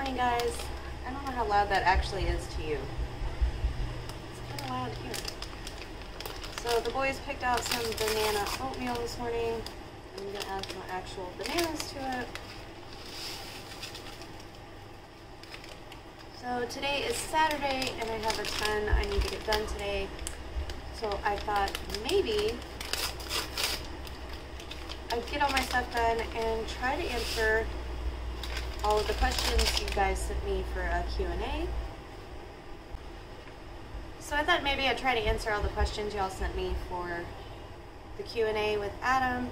morning, guys. I don't know how loud that actually is to you. It's kind of loud here. So the boys picked out some banana oatmeal this morning. I'm going to add some actual bananas to it. So today is Saturday and I have a ton I need to get done today. So I thought maybe I'd get all my stuff done and try to answer all of the questions you guys sent me for a Q&A. So I thought maybe I'd try to answer all the questions y'all sent me for the Q&A with Adam.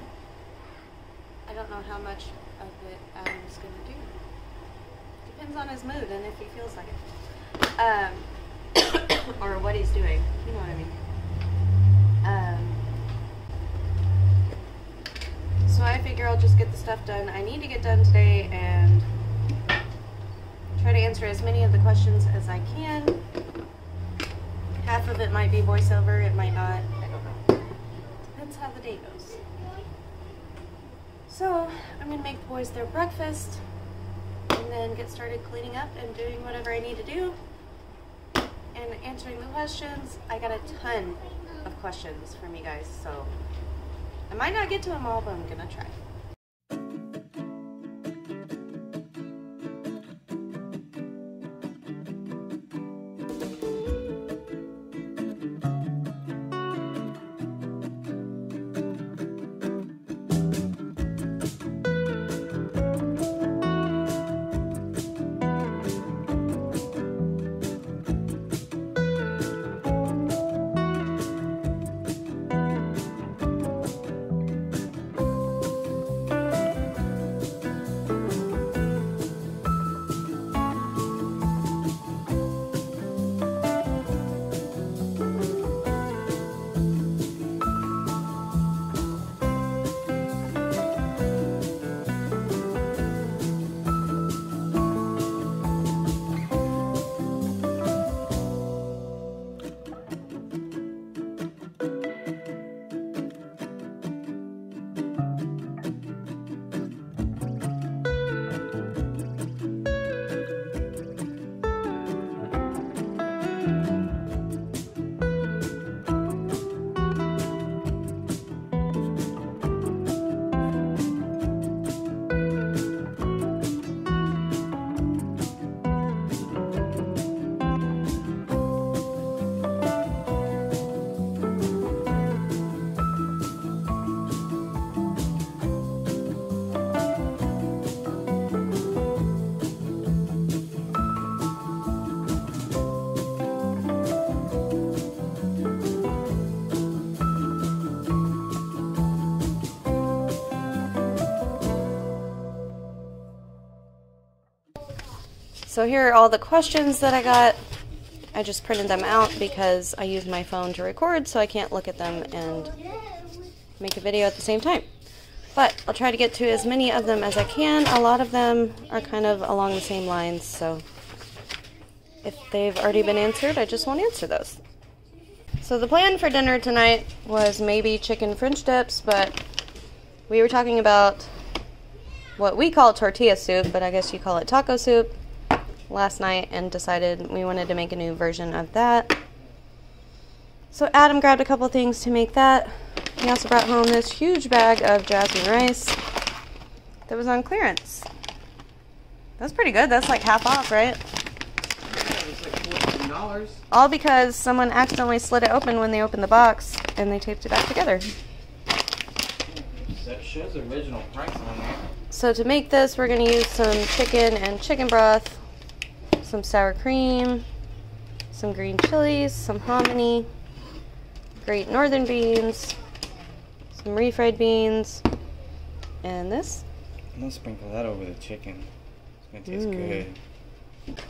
I don't know how much of it Adam's going to do. Depends on his mood and if he feels like it. Or what he's doing. You know what I mean. So I figure I'll just get the stuff done I need to get done today and try to answer as many of the questions as I can. Half of it might be voiceover, it might not. I don't know. Depends how the day goes. So I'm going to make the boys their breakfast and then get started cleaning up and doing whatever I need to do and answering the questions. I got a ton of questions from you guys, so I might not get to them all, but I'm gonna try. So here are all the questions that I got. I just printed them out because I use my phone to record, so I can't look at them and make a video at the same time. But I'll try to get to as many of them as I can. A lot of them are kind of along the same lines, so if they've already been answered, I just won't answer those. So the plan for dinner tonight was maybe chicken French dips, but we were talking about what we call tortilla soup, but I guess you call it taco soup, last night and decided we wanted to make a new version of that. So Adam grabbed a couple things to make that. He also brought home this huge bag of jasmine rice that was on clearance. That's pretty good. That's like half off, right? Yeah, it's like $14. All because someone accidentally slit it open when they opened the box and they taped it back together. That shows the original price on there. So to make this, we're going to use some chicken and chicken broth, some sour cream, some green chilies, some hominy, great northern beans, some refried beans, and this. I'm gonna sprinkle that over the chicken. It's gonna taste good.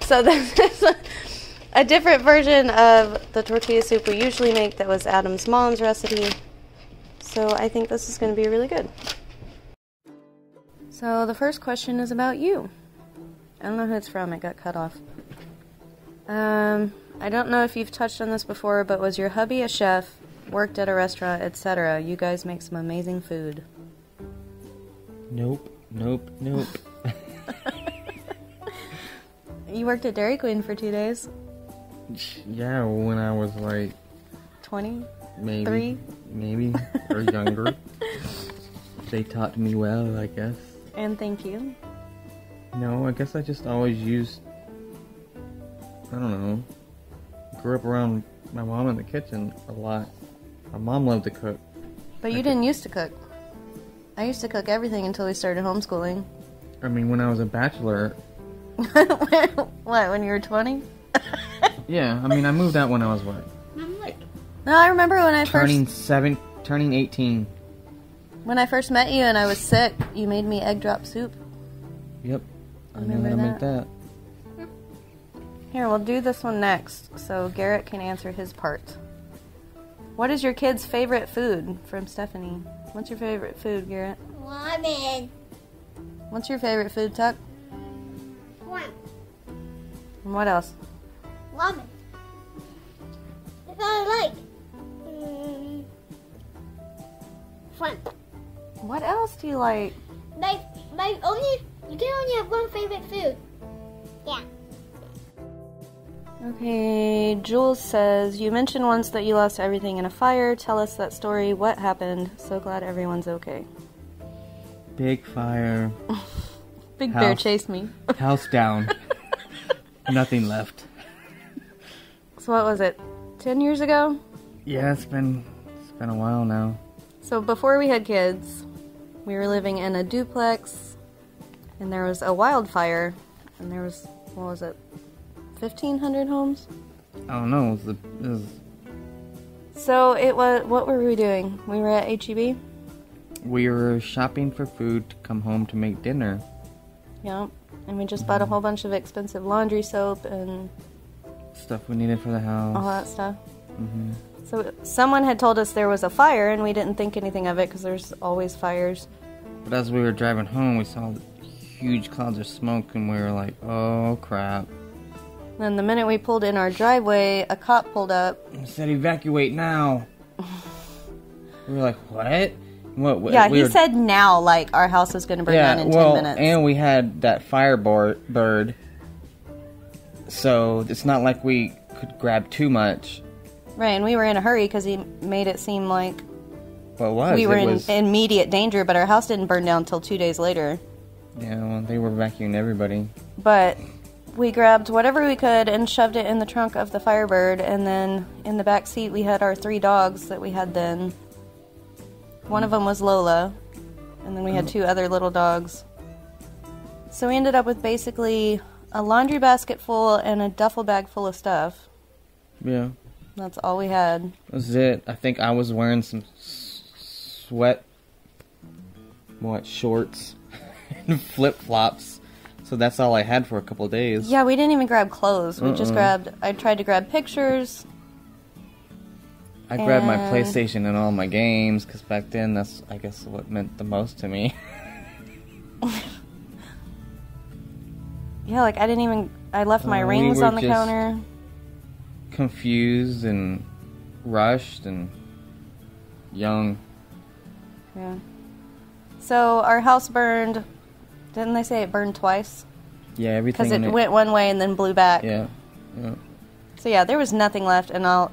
So this is a different version of the tortilla soup we usually make that was Adam's mom's recipe. So I think this is going to be really good. So the first question is about you. I don't know who it's from, it got cut off. I don't know if you've touched on this before, but was your hubby a chef, worked at a restaurant, etc.? You guys make some amazing food. Nope. You worked at Dairy Queen for 2 days. Yeah, when I was like 20? maybe, 3? Or younger. They taught me well, I guess. And thank you. No, I guess I just always used, I don't know, grew up around my mom in the kitchen a lot. My mom loved to cook. But you didn't used to cook. I used to cook everything until we started homeschooling. I mean, when I was a bachelor. What, when you were 20? Yeah, I mean, I moved out when I was what? No, I remember when I turning 18. When I first met you and I was sick, you made me egg drop soup. Yep, I knew Remember how to make that. Here, we'll do this one next, so Garrett can answer his part. What is your kid's favorite food? From Stephanie. What's your favorite food, Garrett? Ramen. What's your favorite food, Tuck? Shrimp. And what else? Ramen. That's all I like. Shrimp. What else do you like? You can only have one favorite food. Yeah. Okay, Jules says, you mentioned once that you lost everything in a fire. Tell us that story. What happened? So glad everyone's okay. Big fire. Big bear chased me. House down. Nothing left. So what was it? 10 years ago? Yeah, it's been a while now. So before we had kids, we were living in a duplex, and there was a wildfire, and there was, what was it, 1,500 homes? I don't know. So it was, what were we doing? We were at H-E-B? We were shopping for food to come home to make dinner. Yeah, and we just bought a whole bunch of expensive laundry soap and Stuff we needed for the house. all that stuff. Mm-hmm. So someone had told us there was a fire, and we didn't think anything of it because there's always fires. But as we were driving home, we saw huge clouds of smoke, and we were like, oh, crap. Then the minute we pulled in our driveway, a cop pulled up. He said, evacuate now. We were like, what? Yeah, he said now, like our house is going to burn down in 10 minutes. And we had that bird, so it's not like we could grab too much. Right, and we were in a hurry because he made it seem like we were in immediate danger, but our house didn't burn down until 2 days later. Yeah, well, they were vacuuming everybody. But we grabbed whatever we could and shoved it in the trunk of the Firebird, and then in the back seat we had our 3 dogs that we had then. One of them was Lola, and then we had 2 other little dogs. So we ended up with basically a laundry basket full and a duffel bag full of stuff. Yeah. That's all we had. That was it. I think I was wearing some shorts and flip-flops. So that's all I had for a couple of days. Yeah, we didn't even grab clothes. We just I tried to grab pictures. I grabbed my PlayStation and all my games, because back then that's, I guess, what meant the most to me. Yeah, like I left my rings on the counter. Confused and rushed and young. Yeah. So our house burned. Didn't they say it burned twice? Yeah, everything. Because it went one way and then blew back. Yeah. So yeah, there was nothing left, and I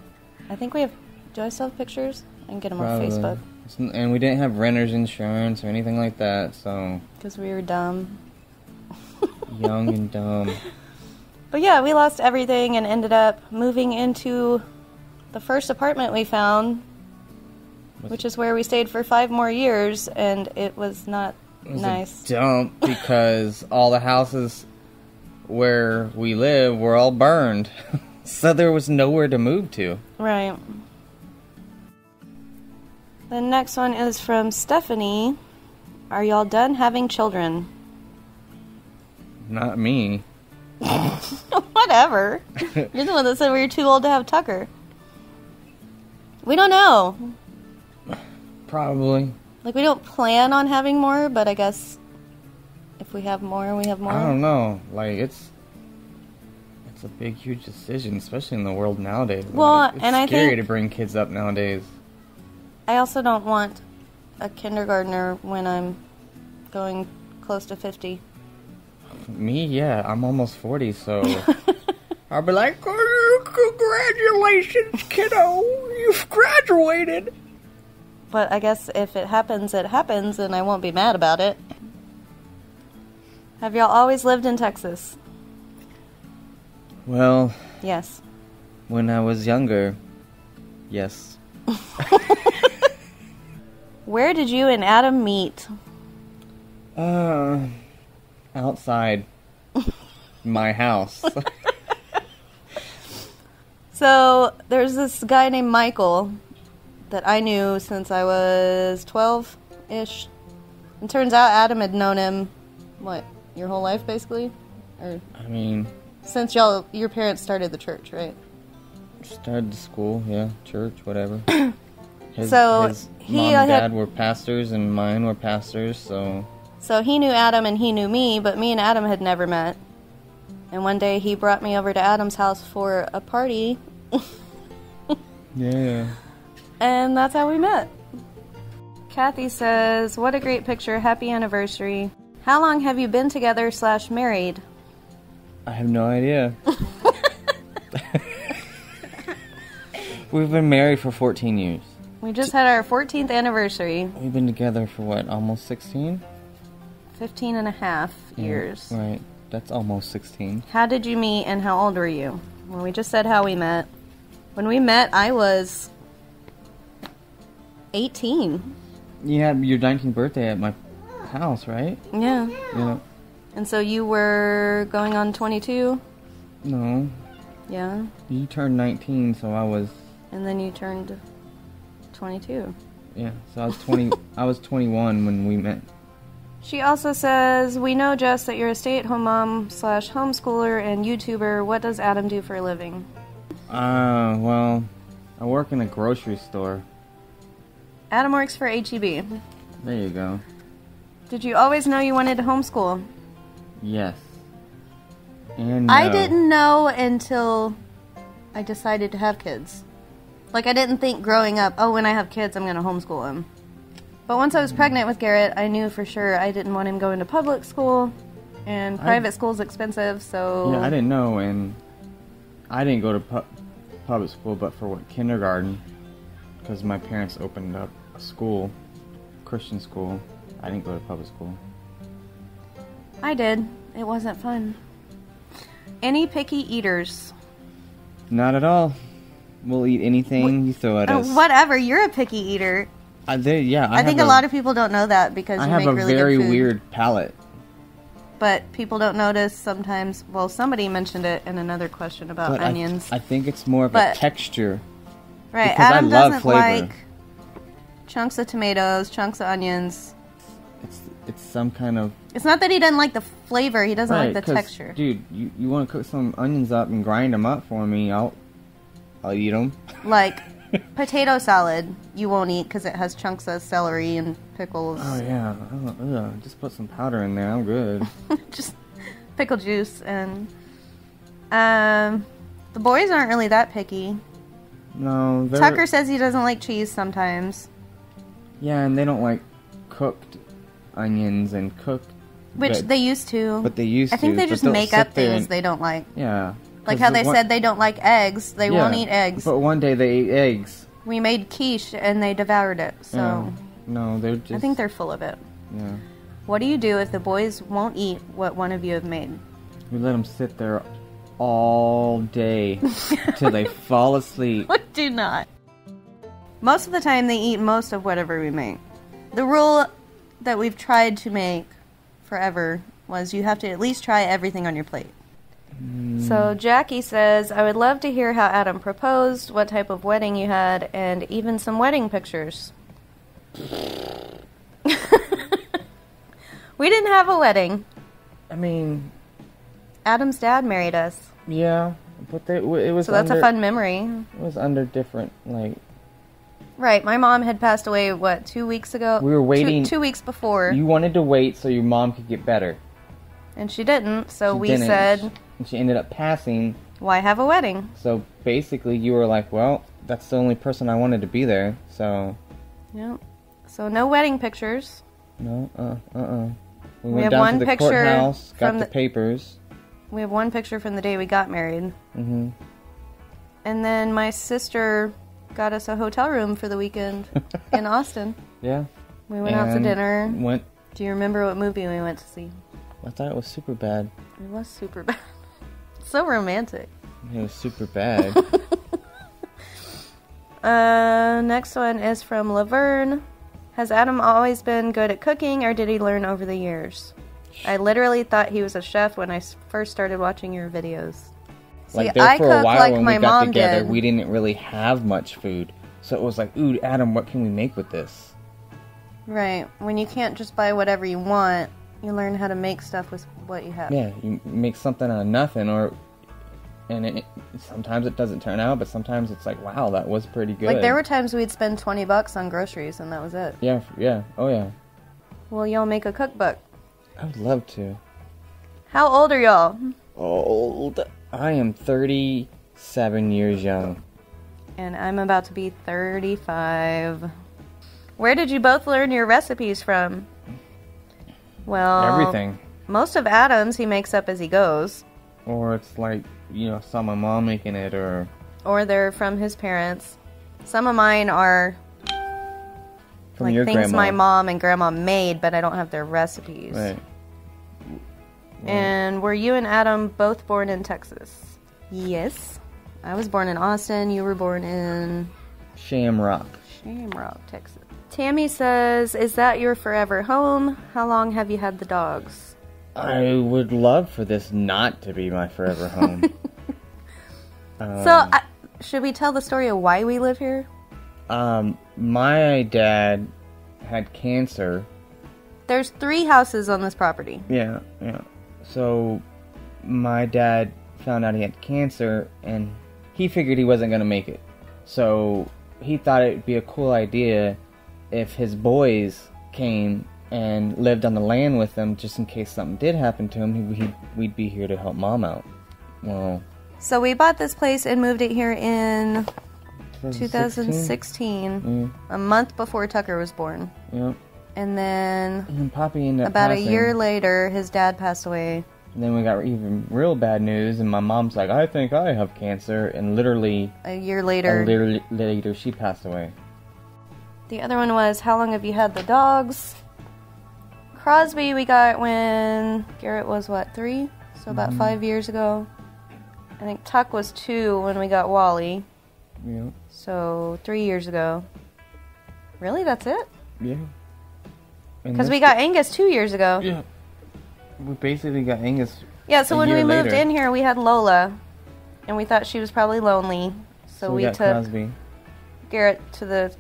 think we have. Do I still have pictures? I can get them on Facebook. And we didn't have renter's insurance or anything like that, so. Because we were dumb. Young and dumb. But yeah, we lost everything and ended up moving into the first apartment we found, which is where we stayed for 5 more years, and it was not nice. A dump because all the houses where we live were all burned. So there was nowhere to move to. Right. The next one is from Stephanie. Are y'all done having children? Not me. Whatever. You're the one that said we were too old to have Tucker. We don't know. Probably. Like, we don't plan on having more, but I guess if we have more, we have more. I don't know. Like, it's a big, huge decision, especially in the world nowadays. Well, like, it's scary to bring kids up nowadays. I also don't want a kindergartner when I'm going close to 50. Me, yeah. I'm almost 40, so I'll be like, oh, congratulations, kiddo. You've graduated. But I guess if it happens, and I won't be mad about it. Have y'all always lived in Texas? Well, Yes. when I was younger, yes. Where did you and Adam meet? Outside my house. So, there's this guy named Michael that I knew since I was 12-ish. And turns out Adam had known him, what, your whole life, basically? Or I mean, since your parents started the church, right? started the school, yeah, church, whatever. His So, he mom and had- dad were pastors, and mine were pastors, so... So he knew Adam and he knew me, but me and Adam had never met. And one day he brought me over to Adam's house for a party, Yeah. and that's how we met. Kathy says, what a great picture, happy anniversary. How long have you been together / married? I have no idea. We've been married for 14 years. We just had our 14th anniversary, We've been together for what, almost 16? 15 and a half years. Right, that's almost 16. How did you meet and how old were you? Well, we just said how we met. When we met, I was 18. You had your 19th birthday at my house, right? Yeah. Yeah. And so you were going on 22? No, Yeah. you turned 19, so I was... And then you turned 22. Yeah, so I was 20. I was 21 when we met. She also says, we know, Jess, that you're a stay-at-home mom / homeschooler and YouTuber. What does Adam do for a living? Well, I work in a grocery store. Adam works for H-E-B. There you go. Did you always know you wanted to homeschool? Yes. And no. I didn't know until I decided to have kids. Like, I didn't think growing up, oh, when I have kids, I'm going to homeschool them. But once I was pregnant with Garrett, I knew for sure I didn't want him going to public school, and private school's expensive, so... Yeah, I didn't know, and I didn't go to public school, but for what, kindergarten, because my parents opened up a school, Christian school. I didn't go to public school. I did. It wasn't fun. Any picky eaters? Not at all. We'll eat anything you throw at us. Whatever, you're a picky eater. I think a lot of people don't know that because you make really good food. I have a very weird palate. But people don't notice sometimes. Well, somebody mentioned it in another question about onions. I think it's more of a texture. Right, because Adam I love doesn't flavor. like chunks of tomatoes, chunks of onions. It's some kind of... It's not that he doesn't like the flavor, he doesn't like the 'cause, texture. Dude, you want to cook some onions up and grind them up for me, I'll eat them. Like potato salad, you won't eat because it has chunks of celery and pickles. Oh yeah, just put some powder in there, I'm good. Just pickle juice. And the boys aren't really that picky. No, Tucker says he doesn't like cheese sometimes. Yeah, and they don't like cooked onions and cooked... Which they used to. But they used to. I think they just make up things they don't like. Yeah. Like how they said they don't like eggs. They won't eat eggs. But one day they ate eggs. We made quiche and they devoured it. So Yeah. No, they're just... I think they're full of it. Yeah. What do you do if the boys won't eat what one of you have made? We let them sit there all day till they fall asleep. Do not. Most of the time they eat most of whatever we make. The rule that we've tried to make forever was you have to at least try everything on your plate. So Jackie says, I would love to hear how Adam proposed, what type of wedding you had, and even some wedding pictures. We didn't have a wedding. I mean... Adam's dad married us. Yeah, but it was So that's a fun memory. It was under different, like... Right, my mom had passed away, 2 weeks ago? We were waiting... 2 weeks before. You wanted to wait so your mom could get better. And she didn't, so She we didn't. said... And she ended up passing. Why have a wedding? So basically you were like, well, that's the only person I wanted to be there, so... Yep. So no wedding pictures. No, We went down one to the picture courthouse, got from the papers. We have one picture from the day we got married. Mm-hmm. And then my sister got us a hotel room for the weekend in Austin. Yeah. We went out to dinner. Went. Do you remember what movie we went to see? I thought it was super bad. It was super bad. So romantic. It was super bad. Next one is from Laverne. Has Adam always been good at cooking, or did he learn over the years? I literally thought he was a chef when I first started watching your videos. Like See, there I for a cook while like when my we got mom together, did. we didn't really have much food. So it was like, ooh, Adam, what can we make with this? Right. When you can't just buy whatever you want, you learn how to make stuff with what you have. Yeah, you make something out of nothing, and sometimes it doesn't turn out, but sometimes it's like, wow, that was pretty good. Like there were times we'd spend $20 on groceries, and that was it. Yeah, oh yeah. Will y'all make a cookbook? I would love to. How old are y'all? Old. I am 37 years young. And I'm about to be 35. Where did you both learn your recipes from? Well, Everything. Most of Adam's he makes up as he goes. Or it's like, saw my mom making it, or they're from his parents. Some of mine are from like your things grandma. my mom and grandma made, but I don't have their recipes. Right. And were you and Adam both born in Texas? Yes. I was born in Austin. You were born in Shamrock, Texas. Tammy says, is that your forever home? How long have you had the dogs? I would love for this not to be my forever home. Should we tell the story of why we live here? My dad had cancer. There's 3 houses on this property. Yeah. So my dad found out he had cancer, and he figured he wasn't going to make it. So he thought it would be a cool idea if his boys came and lived on the land with them, just in case something did happen to him. We'd be here to help Mom out. Well, so we bought this place and moved it here in 2016. 2016, a month before Tucker was born. Yep. And then And Poppy ended up about passing. a year later, his dad passed away. And then we got even real bad news, and my mom's like, I think I have cancer, and literally A year later, she passed away. the other one was, how long have you had the dogs? Crosby we got when Garrett was, 3? So about 5 years ago. I think Tuck was 2 when we got Wally. Yeah. So 3 years ago. Really? That's it? Yeah. Because we got Angus 2 years ago. Yeah. We basically got Angus. Yeah, so a when year we moved later. in here, we had Lola. And we thought she was probably lonely. So we got took Crosby. Garrett to the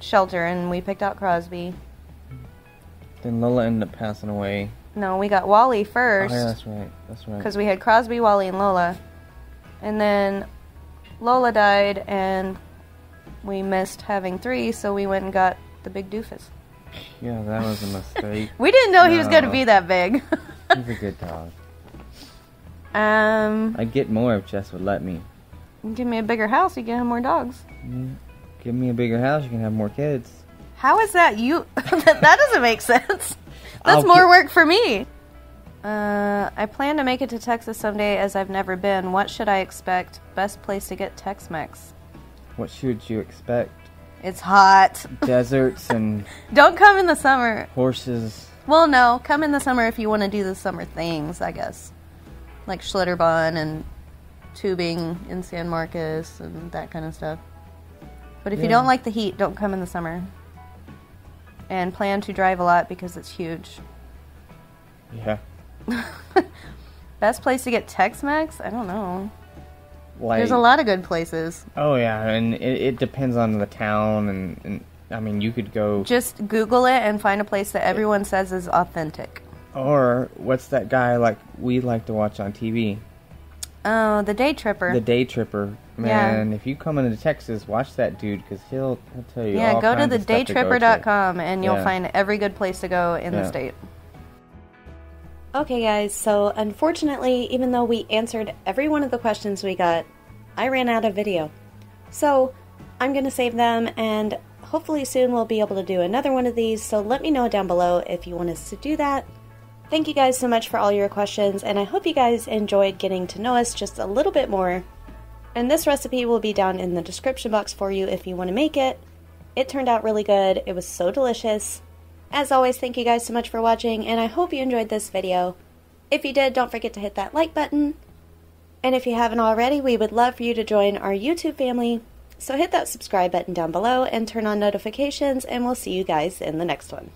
shelter and we picked out Crosby. Then Lola ended up passing away. No, we got Wally Oh, first. yeah, that's right. Because we had Crosby, Wally, and Lola. And then Lola died and we missed having 3, so we went and got the big doofus. Yeah, that was a mistake. We didn't know he was going to No. be that big. He's a good dog. Um, I'd get more if Jess would let me. Give me a bigger house, you can have more dogs. Give me a bigger house, you can have more kids. How is that you? That doesn't make sense. That's I'll more work for me. I plan to make it to Texas someday as I've never been. What should I expect? Best place to get Tex-Mex. What should you expect? It's hot. Deserts and Don't come in the summer. horses. Well, no. Come in the summer if you want to do the summer things, I guess. Like Schlitterbahn and tubing in San Marcos and that kind of stuff. But if you Yeah. don't like the heat, don't come in the summer. And plan to drive a lot because it's huge. Yeah. Best place to get Tex-Mex? I don't know. Like, There's a lot of good places. Oh, yeah, and it depends on the town, and I mean, you could go... Just Google it and find a place that everyone says is authentic. Or, what's that guy like we like to watch on TV? Oh, the Day Tripper. The Day Tripper. Man, if you come into Texas, watch that dude, because he'll tell you all go to kinds of stuff to go to. thedaytripper.com and you'll Yeah. find every good place to go in the state. Okay, guys, so unfortunately, even though we answered every one of the questions we got, I ran out of video. So I'm going to save them, and hopefully soon we'll be able to do another one of these, so let me know down below if you want us to do that. Thank you guys so much for all your questions, and I hope you guys enjoyed getting to know us just a little bit more. And this recipe will be down in the description box for you if you want to make it. It turned out really good. It was so delicious. As always, thank you guys so much for watching, and I hope you enjoyed this video. If you did, don't forget to hit that like button. And if you haven't already, we would love for you to join our YouTube family. So hit that subscribe button down below and turn on notifications, and we'll see you guys in the next one.